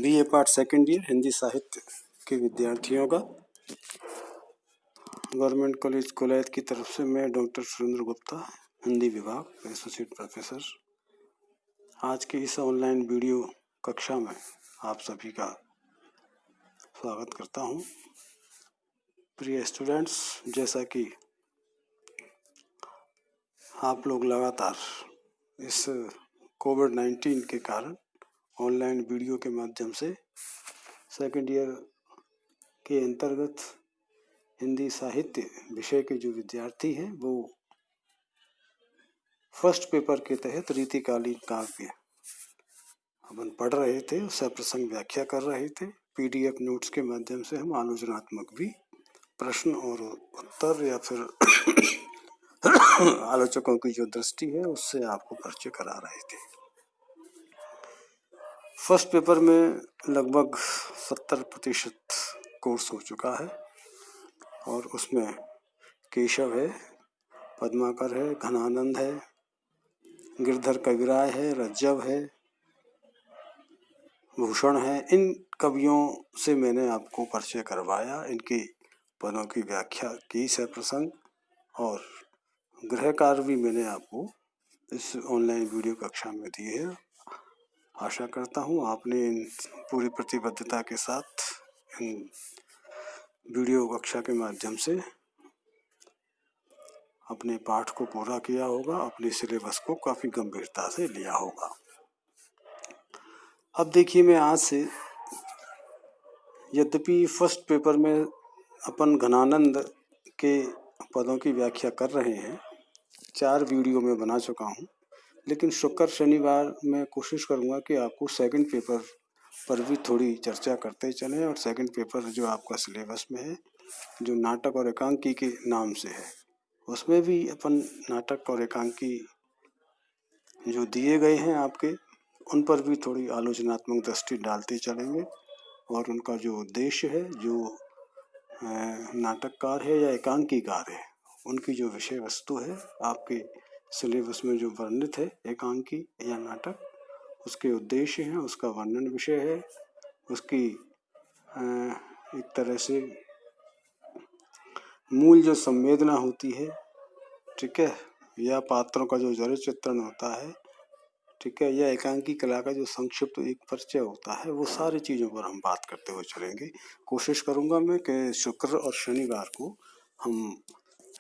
BA part second year Hindi साहित्य के विद्यार्थियों का गवर्नमेंट कॉलेज कोलैद की तरफ से मैं डॉक्टर सुरेंद्र गुप्ता, हिंदी विभाग, एसोसिएट प्रोफेसर, आज के इस ऑनलाइन वीडियो कक्षा में आप सभी का स्वागत करता हूं। प्रिय स्टूडेंट्स, जैसा कि आप लोग लगातार इस कोविड-19 के कारण ऑनलाइन वीडियो के माध्यम से सेकेंड ईयर के अंतर्गत हिंदी साहित्य विषय के जो विद्यार्थी हैं वो फर्स्ट पेपर के तहत रीतिकालीन काव्य अपन पढ़ रहे थे, उसका प्रसंग व्याख्या कर रहे थे। पीडीएफ नोट्स के माध्यम से हम आलोचनात्मक भी प्रश्न और उत्तर या फिर आलोचकों की जो दृष्टि है उससे आपको परिचय करा रहे थे। फर्स्ट पेपर में लगभग 70% कोर्स हो चुका है और उसमें केशव है, पद्माकर है, घनानंद है, गिरधर कविराय है, रज्जव है, भूषण है। इन कवियों से मैंने आपको परिचय करवाया, इनके पदों की व्याख्या की से प्रसंग और गृहकार भी मैंने आपको इस ऑनलाइन वीडियो कक्षा में दिए है। आशा करता हूँ आपने इन पूरी प्रतिबद्धता के साथ इन वीडियो कक्षा के माध्यम से अपने पाठ को पूरा किया होगा, अपने सिलेबस को काफ़ी गंभीरता से लिया होगा। अब देखिए, मैं आज से यद्यपि फर्स्ट पेपर में अपन घनानंद के पदों की व्याख्या कर रहे हैं, 4 वीडियो में बना चुका हूं, लेकिन शुक्र शनिवार मैं कोशिश करूंगा कि आपको सेकंड पेपर पर भी थोड़ी चर्चा करते चलें। और सेकंड पेपर जो आपका सिलेबस में है, जो नाटक और एकांकी के नाम से है, उसमें भी अपन नाटक और एकांकी जो दिए गए हैं आपके, उन पर भी थोड़ी आलोचनात्मक दृष्टि डालते चलेंगे और उनका जो उद्देश्य है, जो नाटककार है या एकांकीकार है, उनकी जो विषय वस्तु है आपके सिलेबस में जो वर्णित है, एकांकी या नाटक, उसके उद्देश्य हैं, उसका वर्णन विषय है, उसकी एक तरह से मूल जो संवेदना होती है, ठीक है, या पात्रों का जो जड़ चित्रण होता है, ठीक है, या एकांकी कला का जो संक्षिप्त एक परिचय होता है, वो सारी चीज़ों पर हम बात करते हुए चलेंगे। कोशिश करूंगा मैं कि शुक्र और शनिवार को हम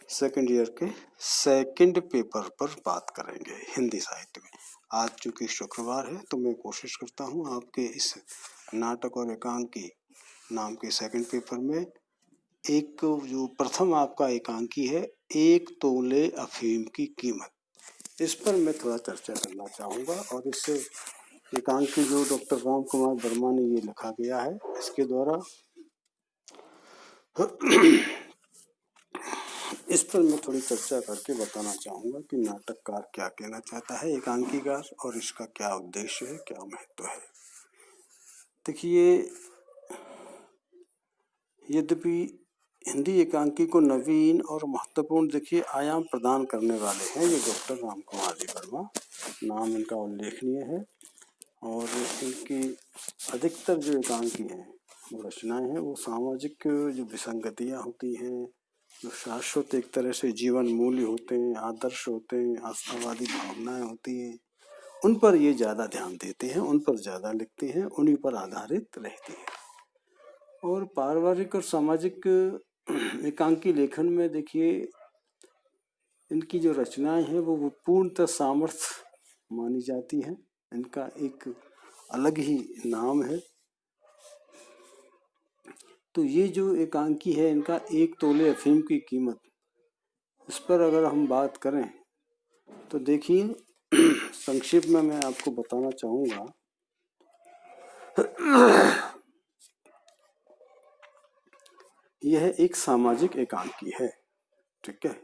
सेकेंड ईयर के सेकेंड पेपर पर बात करेंगे हिंदी साहित्य में। आज चूँकि शुक्रवार है तो मैं कोशिश करता हूँ आपके इस नाटक और एकांकी नाम के सेकेंड पेपर में एक जो प्रथम आपका एकांकी है, 1 तोले अफीम की कीमत, इस पर मैं थोड़ा चर्चा करना चाहूँगा। और इससे एकांकी जो डॉक्टर राम कुमार वर्मा ने ये लिखा गया है, इसके द्वारा इस पर मैं थोड़ी चर्चा करके बताना चाहूँगा कि नाटककार क्या कहना चाहता है, एकांकीकार, और इसका क्या उद्देश्य है, क्या महत्व है। देखिए, यद्यपि हिंदी एकांकी को नवीन और महत्वपूर्ण देखिए आयाम प्रदान करने वाले हैं ये डॉक्टर राम कुमार वर्मा, नाम इनका उल्लेखनीय है। और इनकी अधिकतर जो एकांकी हैं, वो रचनाएं हैं, वो सामाजिक जो विसंगतियाँ होती हैं, जो शाश्वत एक तरह से जीवन मूल्य होते हैं, आदर्श होते हैं, आस्थावादी भावनाएं होती हैं, उन पर ये ज़्यादा ध्यान देते हैं, उन पर ज़्यादा लिखते हैं, उन्हीं पर आधारित रहती हैं। और पारिवारिक और सामाजिक एकांकी लेखन में देखिए इनकी जो रचनाएं हैं वो पूर्णतः सामर्थ्य मानी जाती हैं, इनका एक अलग ही नाम है। तो ये जो एकांकी है, इनका 1 तोले अफीम की कीमत, इस पर अगर हम बात करें तो देखिए संक्षेप में मैं आपको बताना चाहूँगा यह एक सामाजिक एकांकी है, ठीक है,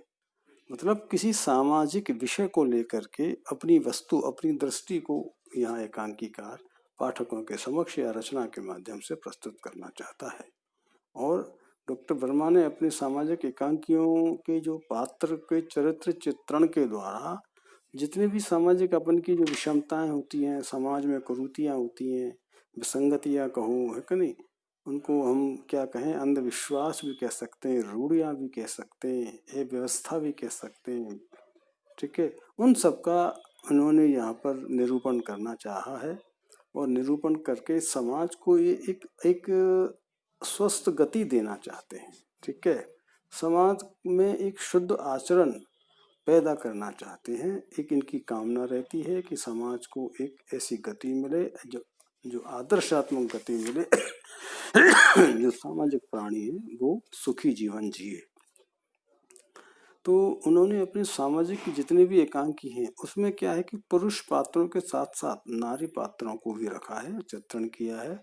मतलब किसी सामाजिक विषय को लेकर के अपनी वस्तु, अपनी दृष्टि को यहाँ एकांकीकार पाठकों के समक्ष या रचना के माध्यम से प्रस्तुत करना चाहता है। और डॉक्टर वर्मा ने अपने सामाजिक एकांकियों के जो पात्र के चरित्र चित्रण के द्वारा जितने भी सामाजिक अपन की जो विषमताएं होती हैं, समाज में कुरीतियाँ होती हैं, विसंगतियाँ कहो, है कि नहीं, उनको हम क्या कहें, अंधविश्वास भी कह सकते हैं, रूढ़ियाँ भी कह सकते हैं, अव्यवस्था भी कह सकते हैं। ठीक है, उन सब का उन्होंने यहाँ पर निरूपण करना चाहा है और निरूपण करके समाज को ये एक स्वस्थ गति देना चाहते हैं। ठीक है, समाज में एक शुद्ध आचरण पैदा करना चाहते हैं। एक इनकी कामना रहती है कि समाज को एक ऐसी गति मिले जो आदर्शात्मक गति मिले जो सामाजिक प्राणी है वो सुखी जीवन जिए। तो उन्होंने अपने सामाजिक की जितने भी एकांकी हैं उसमें क्या है कि पुरुष पात्रों के साथ साथ नारी पात्रों को भी रखा है, चित्रण किया है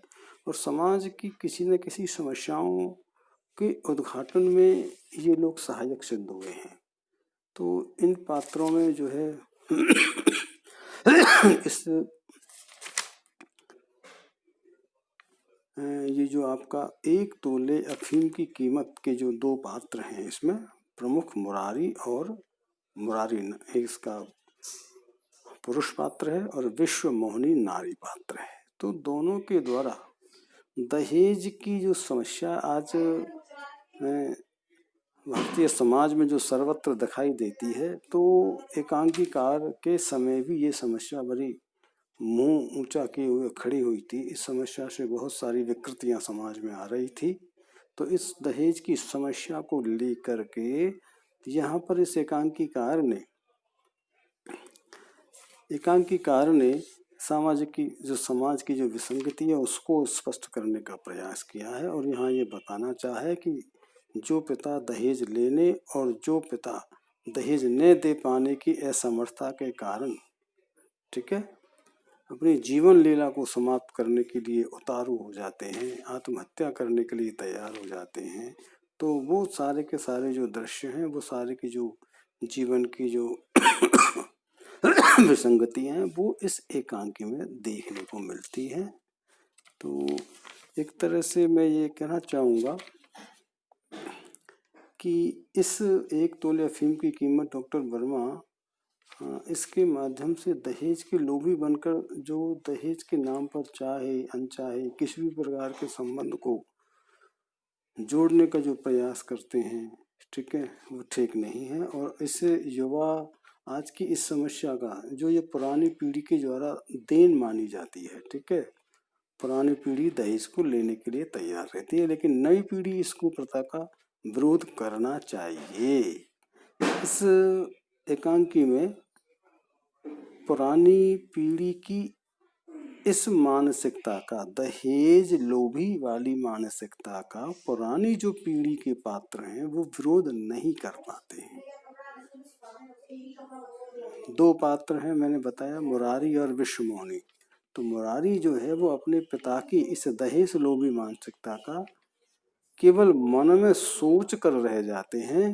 और समाज की किसी न किसी समस्याओं के उद्घाटन में ये लोग सहायक सिद्ध हुए हैं। तो इन पात्रों में जो है इस ये जो आपका 1 तोले अफीम की कीमत के जो 2 पात्र हैं इसमें प्रमुख मुरारी और मुरारी इसका पुरुष पात्र है और विश्व मोहिनी नारी पात्र है। तो दोनों के द्वारा दहेज की जो समस्या आज भारतीय समाज में जो सर्वत्र दिखाई देती है, तो एकांकीकार के समय भी ये समस्या बड़ी मुंह ऊंचा किए हुए खड़ी हुई थी। इस समस्या से बहुत सारी विकृतियां समाज में आ रही थी। तो इस दहेज की समस्या को लेकर के यहाँ पर इस एकांकीकार ने समाज की जो विसंगति है उसको स्पष्ट करने का प्रयास किया है और यहाँ ये बताना चाहे कि जो पिता दहेज लेने और जो पिता दहेज न दे पाने की असमर्थता के कारण, ठीक है, अपनी जीवन लीला को समाप्त करने के लिए उतारू हो जाते हैं, आत्महत्या करने के लिए तैयार हो जाते हैं, तो वो सारे के सारे जो दृश्य हैं, वो सारे की जो जीवन की जो विसंगतियां हैं वो इस एकांकी में देखने को मिलती हैं। तो एक तरह से मैं ये कहना चाहूँगा कि इस 1 तोले अफीम की कीमत डॉक्टर वर्मा इसके माध्यम से दहेज के लोभी बनकर जो दहेज के नाम पर चाहे अनचाहे किसी भी प्रकार के संबंध को जोड़ने का जो प्रयास करते हैं, ठीक है, वो ठीक नहीं है। और इससे युवा आज की इस समस्या का जो ये पुरानी पीढ़ी के द्वारा देन मानी जाती है, ठीक है, पुरानी पीढ़ी दहेज को लेने के लिए तैयार रहती है, लेकिन नई पीढ़ी इस कुप्रथा का विरोध करना चाहिए। इस एकांकी में पुरानी पीढ़ी की इस मानसिकता का, दहेज लोभी वाली मानसिकता का पुरानी जो पीढ़ी के पात्र हैं वो विरोध नहीं कर पाते हैं। 2 पात्र हैं मैंने बताया, मुरारी और विश्व मोहिनी। तो मुरारी जो है वो अपने पिता की इस दहेज लोभी मानसिकता का केवल मन में सोच कर रह जाते हैं,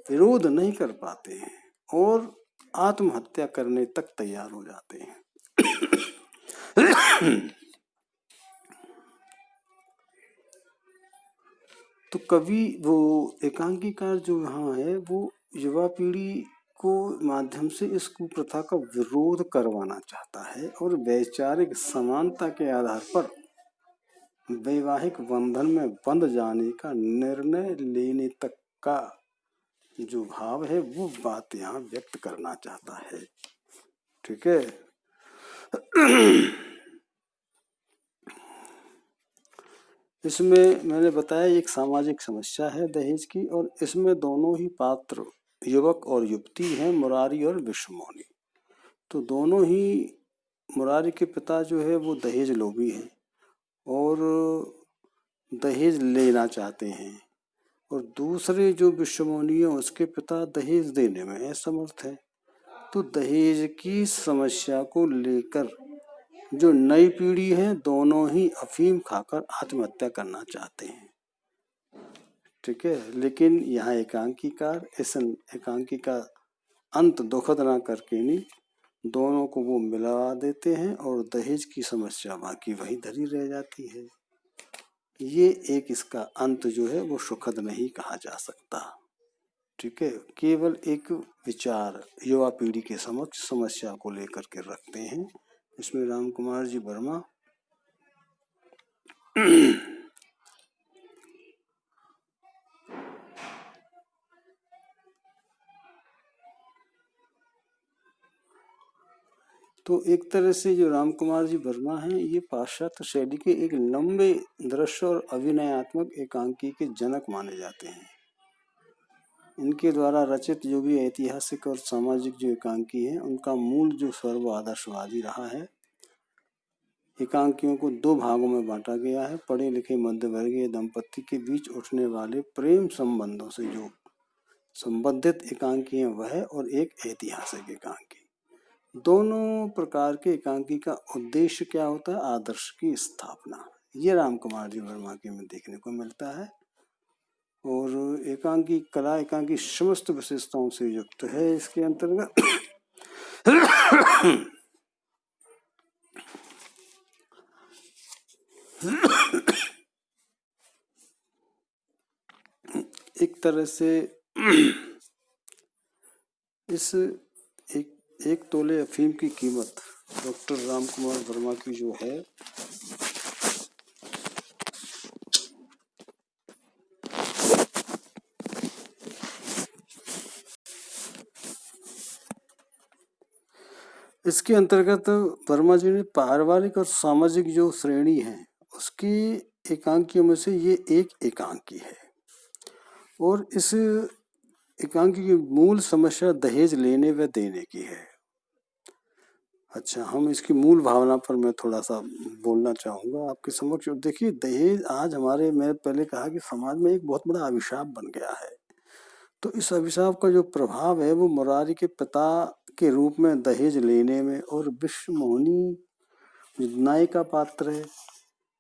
विरोध नहीं कर पाते हैं और आत्महत्या करने तक तैयार हो जाते हैं। तो कवि वो एकांकीकार जो यहाँ है वो युवा पीढ़ी को माध्यम से इस कुप्रथा का विरोध करवाना चाहता है और वैचारिक समानता के आधार पर वैवाहिक बंधन में बंध जाने का निर्णय लेने तक का जो भाव है वो बात यहाँ व्यक्त करना चाहता है। ठीक है। इसमें मैंने बताया एक सामाजिक समस्या है दहेज की और इसमें दोनों ही पात्र युवक और युवती हैं, मुरारी और विश्व मोहिनी। तो दोनों ही, मुरारी के पिता जो है वो दहेज लोभी हैं और दहेज लेना चाहते हैं और दूसरे जो विश्व मोहिनी है उसके पिता दहेज देने में असमर्थ है। तो दहेज की समस्या को लेकर जो नई पीढ़ी है दोनों ही अफीम खाकर आत्महत्या करना चाहते हैं। ठीक है, लेकिन यहाँ एकांकीकार इस एकांकी का अंत दुखद ना करके नहीं, दोनों को वो मिला देते हैं और दहेज की समस्या बाकी वही धरी रह जाती है। ये एक इसका अंत जो है वो सुखद नहीं कहा जा सकता। ठीक है, केवल एक विचार युवा पीढ़ी के समक्ष समस्या को लेकर के रखते हैं। इसमें राम कुमार जी वर्मा तो एक तरह से जो राम कुमार जी वर्मा हैं, ये पाश्चात्य शैली के एक लंबे दृश्य और अभिनयात्मक एकांकी के जनक माने जाते हैं। इनके द्वारा रचित जो भी ऐतिहासिक और सामाजिक जो एकांकी है, उनका मूल जो सर्व आदर्शवादी रहा है। एकांकियों को दो भागों में बांटा गया है। पढ़े लिखे मध्यवर्गीय दंपत्ति के बीच उठने वाले प्रेम संबंधों से जो संबंधित एकांकी है वह, और एक ऐतिहासिक एकांकी। दोनों प्रकार के एकांकी का उद्देश्य क्या होता है? आदर्श की स्थापना। ये राम कुमार जी वर्मा के में देखने को मिलता है। और एकांकी कला एकांकी समस्त विशेषताओं से युक्त है। इसके अंतर्गत एक तरह से इस एक तोले अफीम की कीमत डॉक्टर राम कुमार वर्मा की जो है, इसके अंतर्गत वर्मा जी ने पारिवारिक और सामाजिक जो श्रेणी है उसकी एकांकियों में से ये एक एकांकी है। और इस एकांकी की मूल समस्या दहेज लेने व देने की है। अच्छा, हम इसकी मूल भावना पर मैं थोड़ा सा बोलना चाहूँगा आपके समक्ष। देखिए, दहेज आज हमारे, मैंने पहले कहा कि समाज में एक बहुत बड़ा अभिशाप बन गया है। तो इस अभिशाप का जो प्रभाव है वो मुरारी के पिता के रूप में दहेज लेने में, और विश्वमोहिनी नायिका पात्र है,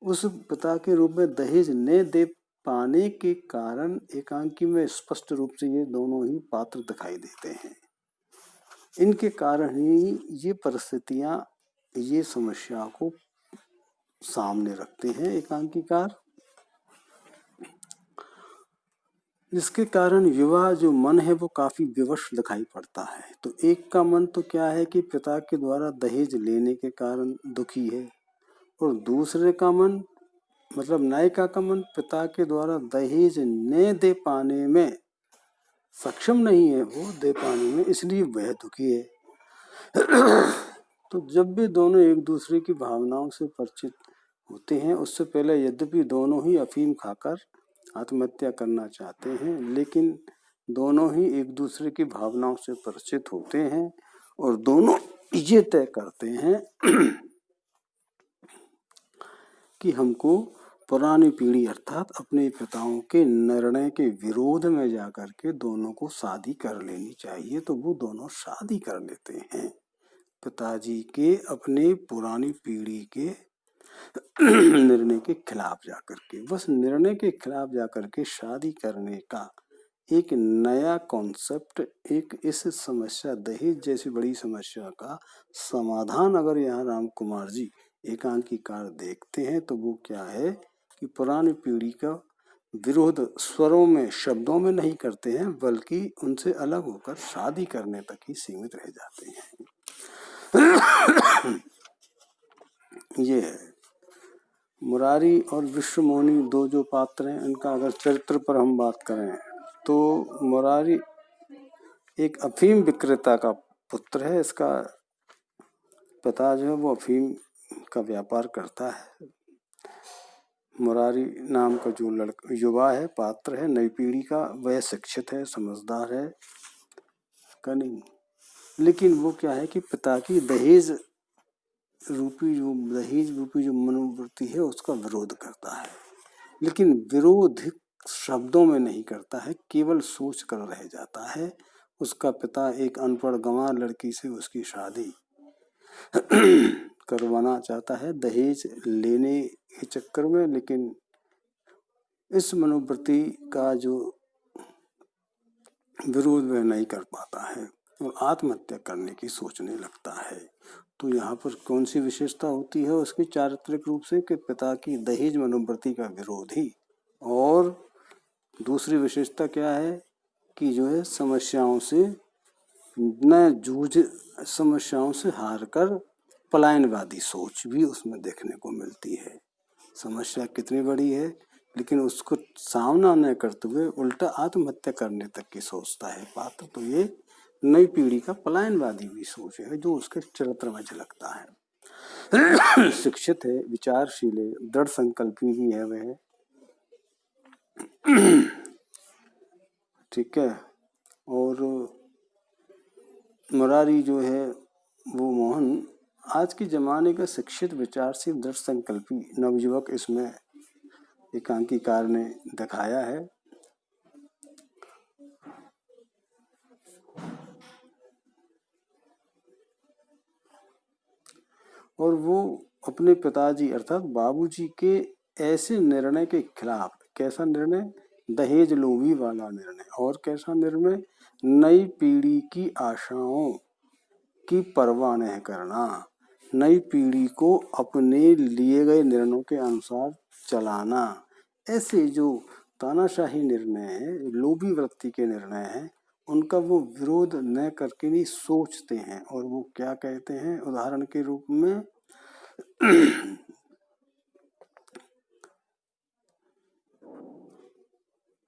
उस पिता के रूप में दहेज न दे पाने के कारण एकांकी में स्पष्ट रूप से ये दोनों ही पात्र दिखाई देते हैं। इनके कारण ही ये परिस्थितियां, ये समस्या को सामने रखते हैं एकांकीकार, जिसके कारण युवा जो मन है वो काफी विवश दिखाई पड़ता है। तो एक का मन तो क्या है कि पिता के द्वारा दहेज लेने के कारण दुखी है, और दूसरे का मन, मतलब नायिका का मन, पिता के द्वारा दहेज न दे पाने में सक्षम नहीं है, वो दे पाने में, इसलिए वह दुखी है। तो जब भी दोनों एक दूसरे की भावनाओं से परिचित होते हैं, उससे पहले यद्यपि दोनों ही अफीम खाकर आत्महत्या करना चाहते हैं, लेकिन दोनों ही एक दूसरे की भावनाओं से परिचित होते हैं और दोनों ये तय करते हैं कि हमको पुरानी पीढ़ी अर्थात अपने पिताओं के निर्णय के विरोध में जाकर के दोनों को शादी कर लेनी चाहिए। तो वो दोनों शादी कर लेते हैं, पिताजी के अपने पुरानी पीढ़ी के निर्णय के खिलाफ जाकर के। बस निर्णय के खिलाफ जाकर के शादी करने का एक नया कॉन्सेप्ट, एक इस समस्या, दहेज जैसी बड़ी समस्या का समाधान अगर यहाँ राम कुमार जी एकांकीकार देखते हैं तो वो क्या है कि पुरानी पीढ़ी का विरोध स्वरों में, शब्दों में नहीं करते हैं, बल्कि उनसे अलग होकर शादी करने तक ही सीमित रह जाते हैं। ये है मुरारी और विश्वमोहिनी, दो जो पात्र हैं, इनका अगर चरित्र पर हम बात करें तो मुरारी एक अफीम विक्रेता का पुत्र है। इसका पिता जो है वो अफीम का व्यापार करता है। मुरारी नाम का जो युवा है, पात्र है नई पीढ़ी का, वह शिक्षित है, समझदार है, नहीं, लेकिन वो क्या है कि पिता की दहेज रूपी जो मनोवृत्ति है उसका विरोध करता है। लेकिन विरोध शब्दों में नहीं करता है, केवल सोच कर रह जाता है। उसका पिता एक अनपढ़ गंवार लड़की से उसकी शादी करवाना चाहता है दहेज लेने के चक्कर में, लेकिन इस मनोवृत्ति का जो विरोध वह नहीं कर पाता है और आत्महत्या करने की सोचने लगता है। तो यहाँ पर कौन सी विशेषता होती है उसकी चारित्रिक रूप से कि पिता की दहेज मनोवृत्ति का विरोधी, और दूसरी विशेषता क्या है कि जो है समस्याओं से न जूझ, समस्याओं से हार कर पलायनवादी सोच भी उसमें देखने को मिलती है। समस्या कितनी बड़ी है, लेकिन उसको सामना न करते हुए उल्टा आत्महत्या करने तक की सोचता है पात्र। तो ये नई पीढ़ी का पलायनवादी भी सोच है जो उसके चरित्र में झलकता है। शिक्षित है, विचारशील है, दृढ़ संकल्पी भी है वह, ठीक है। और मुरारी जो है वो मोहन आज के जमाने का शिक्षित, विचारशील, दृढ़ संकल्पी नवयुवक इसमें एकांकीकार ने दिखाया है। और वो अपने पिताजी अर्थात बाबूजी के ऐसे निर्णय के खिलाफ, कैसा निर्णय, दहेज लोभी वाला निर्णय, और कैसा निर्णय, नई पीढ़ी की आशाओं की परवाह नहीं करना, नई पीढ़ी को अपने लिए गए निर्णयों के अनुसार चलाना। ऐसे जो तानाशाही निर्णय है, लोभी वृत्ति के निर्णय हैं, उनका वो विरोध न करके नहीं सोचते हैं। और वो क्या कहते हैं उदाहरण के रूप में,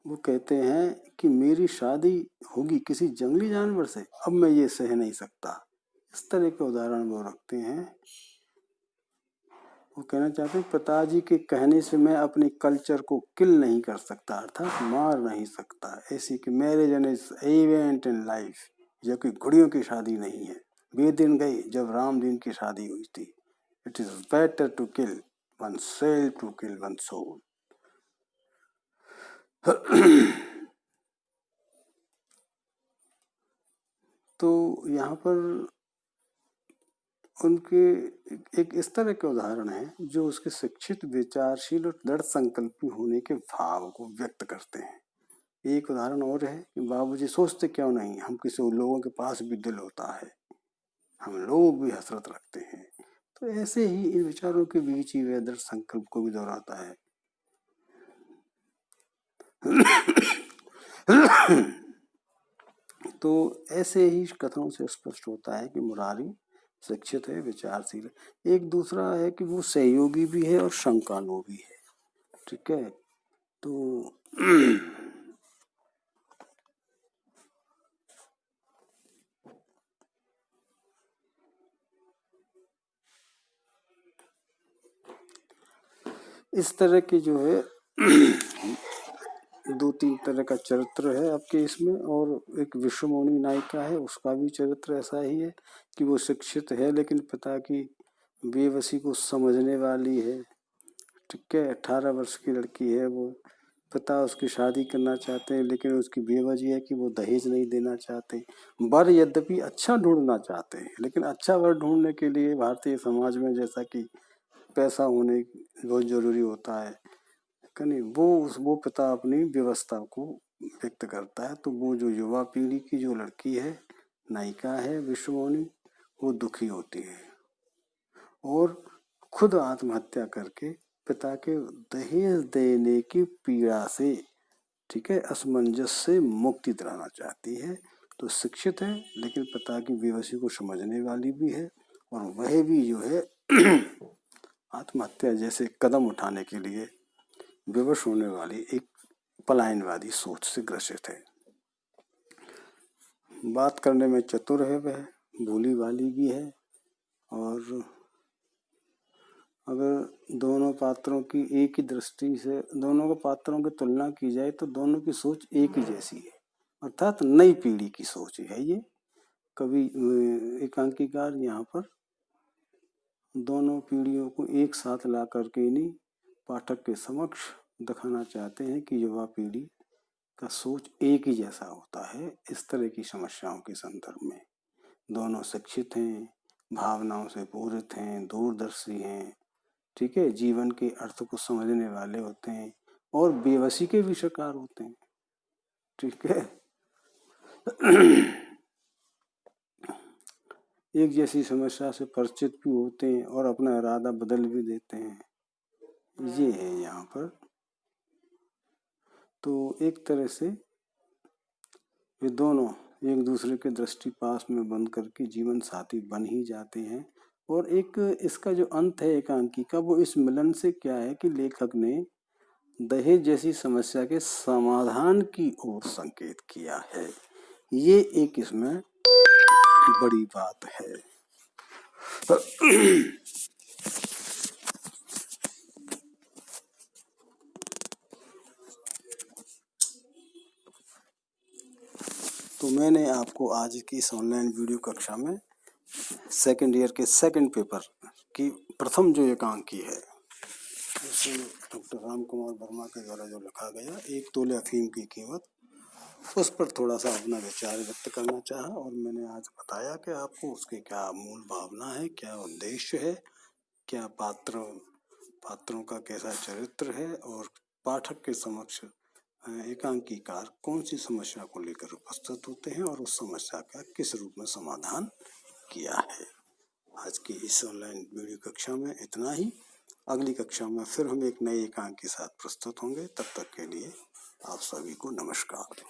वो कहते हैं कि मेरी शादी होगी किसी जंगली जानवर से, अब मैं ये सह नहीं सकता। इस तरह के उदाहरण वो रखते हैं। वो कहना चाहते हैं पिताजी के कहने से मैं अपने कल्चर को किल नहीं कर सकता, अर्थात मार नहीं सकता। ऐसी कि marriage an event in life, जो कि घुड़ियों की शादी नहीं है। वे दिन गई जब राम दिन की शादी हुई थी। It is better to kill one cell to kill one soul. तो यहाँ पर उनके एक इस तरह के उदाहरण हैं जो उसके शिक्षित, विचारशील और दृढ़ संकल्पी होने के भाव को व्यक्त करते हैं। एक उदाहरण और है कि बाबूजी सोचते क्यों नहीं, हम किसी लोगों के पास भी दिल होता है, हम लोग भी हसरत रखते हैं। तो ऐसे ही इन विचारों के बीच ही वह दृढ़ संकल्प को भी दोहराता है। तो ऐसे ही कथनों से स्पष्ट होता है कि मुरारी शिक्षित है, विचारशील है। एक दूसरा है कि वो सहयोगी भी है और शंकालु भी है, ठीक है। तो इस तरह के जो है दो तीन तरह का चरित्र है आपके इसमें। और एक विश्वमोहिनी नायिका है, उसका भी चरित्र ऐसा ही है कि वो शिक्षित है लेकिन पिता की बेबसी को समझने वाली है, ठीक है। 18 वर्ष की लड़की है वो, पिता उसकी शादी करना चाहते हैं लेकिन उसकी बेवजह है कि वो दहेज नहीं देना चाहते। वर यद्यपि अच्छा ढूंढना चाहते हैं, लेकिन अच्छा वर ढूंढने के लिए भारतीय समाज में जैसा कि पैसा होने बहुत जरूरी होता है, नहीं वो पिता अपनी व्यवस्था को व्यक्त करता है। तो वो जो युवा पीढ़ी की जो लड़की है, नायिका है विश्वमोहिनी, वो दुखी होती है और खुद आत्महत्या करके पिता के दहेज देने की पीड़ा से, ठीक है, असमंजस से मुक्ति दिलाना चाहती है। तो शिक्षित है लेकिन पिता की बेबसी को समझने वाली भी है, और वह भी जो है आत्महत्या जैसे कदम उठाने के लिए विवश होने वाली एक पलायनवादी सोच से ग्रसित है। बात करने में चतुर है वह, भोली वाली भी है। और अगर दोनों पात्रों की एक ही दृष्टि से दोनों के पात्रों की तुलना की जाए तो दोनों की सोच एक ही जैसी है, अर्थात नई पीढ़ी की सोच है ये। कवि एकांकीकार यहाँ पर दोनों पीढ़ियों को एक साथ ला करके नहीं पाठक के समक्ष दिखाना चाहते हैं कि युवा पीढ़ी का सोच एक ही जैसा होता है। इस तरह की समस्याओं के संदर्भ में दोनों शिक्षित हैं, भावनाओं से पूरित हैं, दूरदर्शी हैं, ठीक है, जीवन के अर्थ को समझने वाले होते हैं और बेबसी के भी शिकार होते हैं, ठीक है। एक जैसी समस्या से परिचित भी होते हैं और अपना इरादा बदल भी देते हैं, ये है यहाँ पर। तो एक तरह से ये दोनों एक दूसरे के दृष्टि पास में बंद करके जीवन साथी बन ही जाते हैं और एक इसका जो अंत है एकांकी का, वो इस मिलन से क्या है कि लेखक ने दहेज जैसी समस्या के समाधान की ओर संकेत किया है। ये एक इसमें बड़ी बात है। तो मैंने आपको आज की इस ऑनलाइन वीडियो कक्षा में सेकेंड ईयर के सेकंड पेपर की प्रथम जो एकांकी है, उसे डॉक्टर राम कुमार वर्मा के द्वारा जो लिखा गया 1 तोले अफीम की कीमत, उस पर थोड़ा सा अपना विचार व्यक्त करना चाहा। और मैंने आज बताया कि आपको उसकी क्या मूल भावना है, क्या उद्देश्य है, क्या पात्रों का कैसा चरित्र है, और पाठक के समक्ष एकांकीकार कौन सी समस्या को लेकर उपस्थित होते हैं और उस समस्या का किस रूप में समाधान किया है। आज की इस ऑनलाइन वीडियो कक्षा में इतना ही। अगली कक्षा में फिर हम एक नए एकांक के साथ प्रस्तुत होंगे। तब तक के लिए आप सभी को नमस्कार।